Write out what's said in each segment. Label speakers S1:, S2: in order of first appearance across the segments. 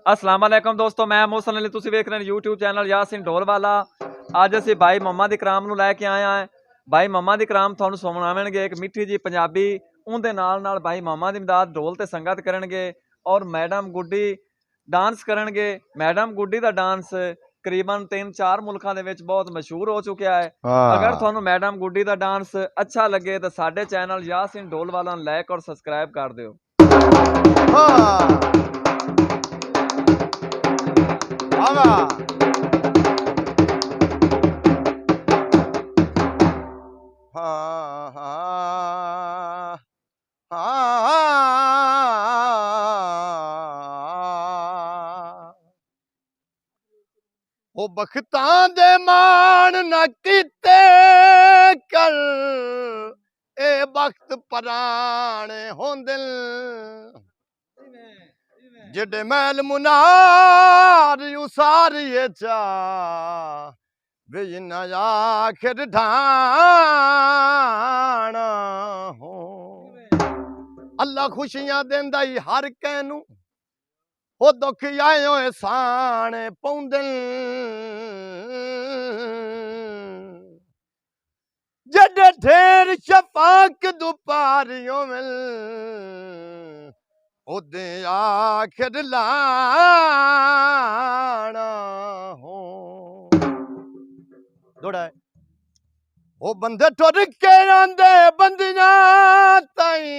S1: अस्सलाम वालेकुम दोस्तों, मैं मोहसन अली, तुसीं वेख रहे हैं यूट्यूब चैनल यासीन ढोलवाला। ਅੱਜ ਅਸੀਂ ਭਾਈ ਮੰਮਾ ਦੀ ਕਰਾਮ ਨੂੰ ਲੈ ਕੇ ਆਏ ਹਾਂ। ਭਾਈ ਮੰਮਾ ਦੀ ਕਰਾਮ ਤੁਹਾਨੂੰ ਸੁਣਾਉਣਗੇ ਇੱਕ ਮਿੱਠੀ ਜੀ ਪੰਜਾਬੀ। ਉਹਦੇ ਨਾਲ ਭਾਈ ਮੰਮਾ ਦੀ ਮਦਦ ਢੋਲ ਤੇ ਸੰਗਤ ਕਰਨਗੇ ਔਰ ਮੈਡਮ ਗੁੱਡੀ ਡਾਂਸ ਕਰਨਗੇ। ਮੈਡਮ ਗੁੱਡੀ ਦਾ ਡਾਂਸ ਤਕਰੀਬਨ 3-4 ਮੁਲਕਾਂ ਦੇ ਵਿੱਚ ਬਹੁਤ ਮਸ਼ਹੂਰ ਹੋ ਚੁੱਕਿਆ ਹੈ। ਅਗਰ ਤੁਹਾਨੂੰ ਮੈਡਮ ਗੁੱਡੀ ਦਾ ਡਾਂਸ ਅੱਛਾ ਲੱਗੇ ਤਾਂ ਸਾਡੇ ਚੈਨਲ ਯਾਸੀਨ ਢੋਲਵਾਲਾ ਨੂੰ ਲਾਈਕ ਔਰ ਸਬਸਕ੍ਰਾਈਬ ਕਰ ਦਿਓ।
S2: ਉਹ ਬਖਤਾਂ ਦੇ ਮਾਣ ਨਾ ਕੀਤੇ ਕਰ ਇਹ ਬਖਤ ਪਰਾਣੇ ਹੁੰਦੇ ਜਿਹੜੇ ਮੈਲ ਮੁਨਾਰ ਉਸਾਰੀਏ ਚਾ ਵੇ ਨਾ ਆਖਿਰ ਢਾਣਾ ਹੋ ਅੱਲਾ ਖੁਸ਼ੀਆਂ ਦਿੰਦਾ ਹੀ ਹਰ ਕੈ ਨੂੰ ਉਹ ਦੁੱਖ ਆਏ ਹੋਏ ਸਾਣੇ ਪਾਉਂਦੇ ਜਿਹੜੇ ਢੇਰ ਸ਼ਫਾਕ ਦੁਪਾਰਿਓ ਮਿਲ ਉਹਦੇ ਆਖਿਰ ਲਾਣਾ ਹੋ ਦੋੜਾ ਉਹ ਬੰਦੇ ਟੁਰ ਕੇ ਆਂਦੇ ਬੰਦੀਆਂ ਤਾਈ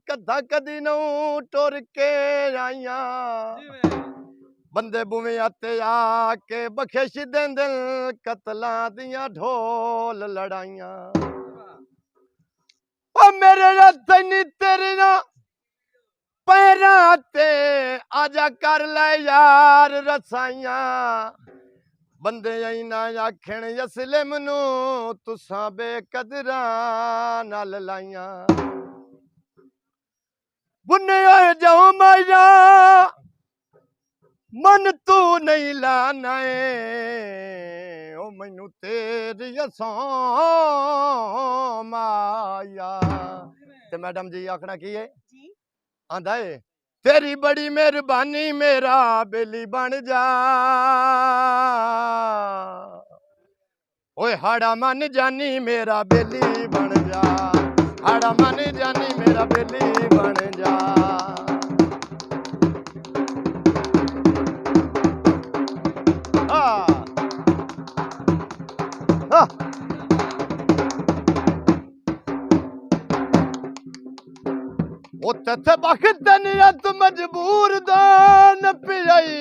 S2: ਕਦਾ ਕਦੀ ਨੂੰ ਟੁਰ ਕੇ ਆਈਆਂ ਬੰਦੇ ਬੁਵੇਂ ਤੇ ਆ ਕੇ ਬਖਸ਼ ਦਿੰਦੇ ਕਤਲਾਂ ਦੀਆਂ ਢੋਲ ਲੜਾਈਆਂ ਉਹ ਮੇਰੇ ਰੱਤੇ ਨੀ ਤੇਰੇ ਨਾ ਪੈਰਾਂ ਤੇ ਆਜਾ ਕਰ ਲੈ ਯਾਰ ਰਸਾਈਆਂ ਬੰਦੇ ਐਨਾ ਆਖਣ ਅਸਲਮ ਨੂੰ ਤੁਸਾਂ ਬੇਕਦਰਾਂ ਨਾਲ ਲਾਈਆਂ ਬੁੰਨੇ ਹੋਏ ਜਾਉ ਮਾਇਆ ਮਨ ਤੂੰ ਨਹੀਂ ਲਾਣਾ ਏ ਉਹ ਮੈਨੂੰ ਤੇਰੀ ਅਸਾਂ ਮਾਇਆ ਤੇ ਮੈਡਮ ਜੀ ਆਖਣਾ ਕੀ ਹੈ ਜੀ ਆਂਦਾ ਏ तेरी बड़ी मेहरबानी मेरा बेली बन जा ओए हाड़ा मन जानी मेरा बेली बन जा हाड़ा मन जानी मेरा बेली बन जा उत्थे बखत नियत मजबूर दा न पियाई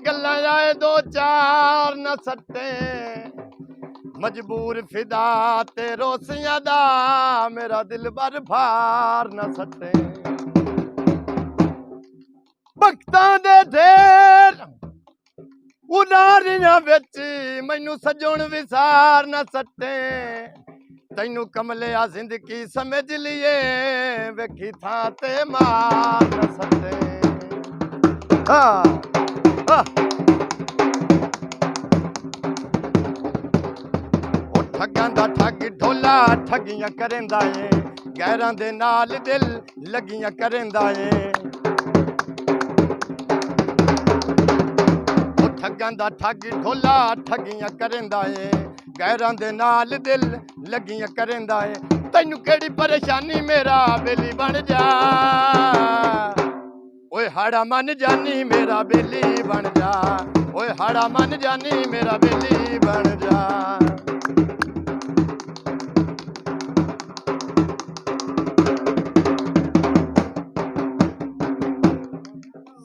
S2: गल्लां आए दो चार न सट्टे मजबूर फिदा ते रोसियां दा मेरा दिल भर भार न सट्टे भगतां दे ढेर उडारियां विच मैनू सजण विसार न सट्टे तैनू कमले आ जिंदगी समझ लिए वेखी था ते मार न सकते ठगां दा ठग ढोला ठगियां करेंदा ए गैरां दे नाल दिल लगियां करेंदा ए ठगां दा ठग ढोला ठगियां करेंदा ए गैरां दे नाल दिल लगियां करेंदा है तैनू केड़ी परेशानी मेरा बेली बन जा ओए हाड़ा मन जानी मेरा बेली बन जा ओए हाड़ा मन जानी मेरा बेली बन जा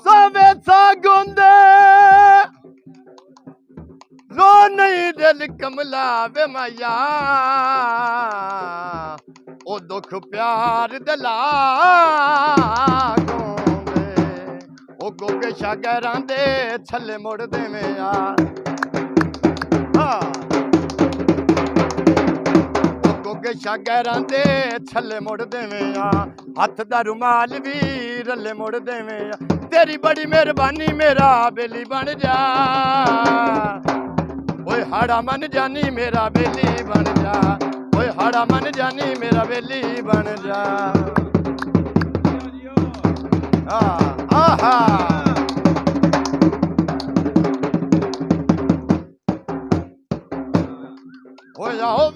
S2: सावे सा गोंदे रो नहीं दिल कमला वे माया ओ दुख प्यार दिला गोंदे ओ गोगे शागरां दे छले मुड़ देवे आ ओ गोगे शागरां दे छले मुड़ देवे आ हथ दा रुमाल भी रले मुड़ देवे आ तेरी बड़ी मेहरबानी मेरा बेली बन जा ओए हाड़ा मन जानी मेरा बेली बन जा ओए हाड़ा मन जानी मेरा बेली बन जा आहा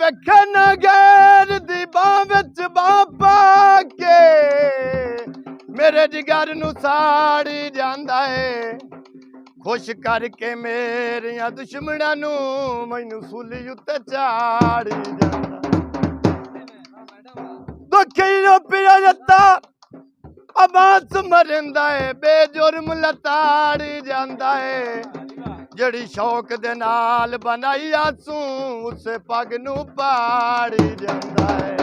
S2: रखे न गैर दी बां विच बां पा के मेरे जिगर नू साड़ी जांदा है खुश करके मेरिया दुश्मनां नू मैनू सूली उत्ते चाड़ी जांदा दुखी नो पिया जत्ता अबास मरिंदा है बेजुर्म लताड़ी जांदा है जड़ी शौक दे नाल बनाई आसूं उसे पग नू पाड़ी जांदा है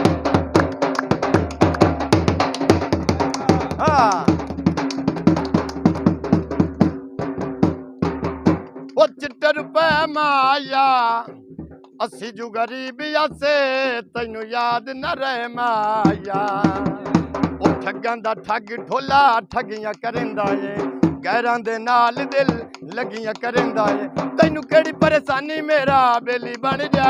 S2: हाँ ओ चिट्टे रुपए माया अस्सी जू गरीबी आसे तैनू याद न रहे माया ओ ठगां दा ठग ढोला ठगियां करिंदा ए गैरां दे नाल दिल लगियां करिंदा ए तैनू केड़ी परेशानी मेरा बेली बन जा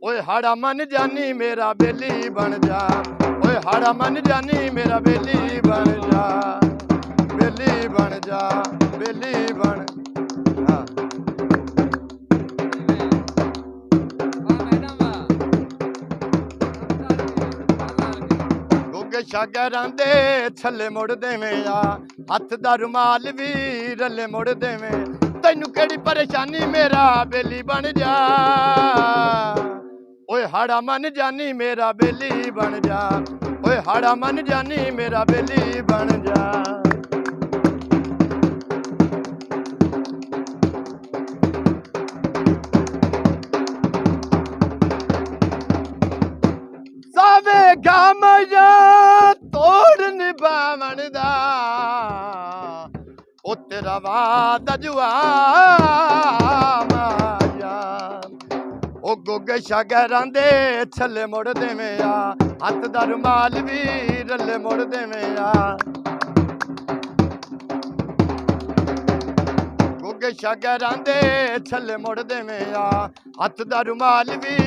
S2: ओए हाड़ा मन जानी मेरा बेली बन जा ओए हाड़ा मन जानी मेरा बेली बन जा बेली बन जा बेली बन हाँ शागरां दे छले मुड़ देवे आ हथ दा रुमाल भी रले मुड़ देवे तैनू केड़ी परेशानी मेरा बेली बन जा ओए हाड़ा मन जानी मेरा बेली बन जा ओए हाड़ा मन जानी मेरा बेली बन जा सावे गामया तोड़ निभावण दा ओ तेरा वादा जुआ माया ओ गोगे शागरां दे छले मुड़ देवे आ हथ दा रुमाल भी रले मुड़ देवे आ गोगे शागरां दे छले मुड़ देवे आ हथ दा रुमाल भी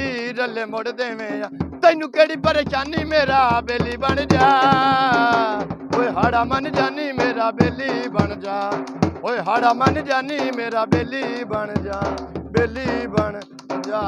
S2: रले मुड़ देवे आ तैनू केड़ी परेशानी मेरा बेली बन जा ओए हाड़ा मन जानी मेरा बेली बन जा ओए हाड़ा मन जानी मेरा बेली बन जा बेली बन जा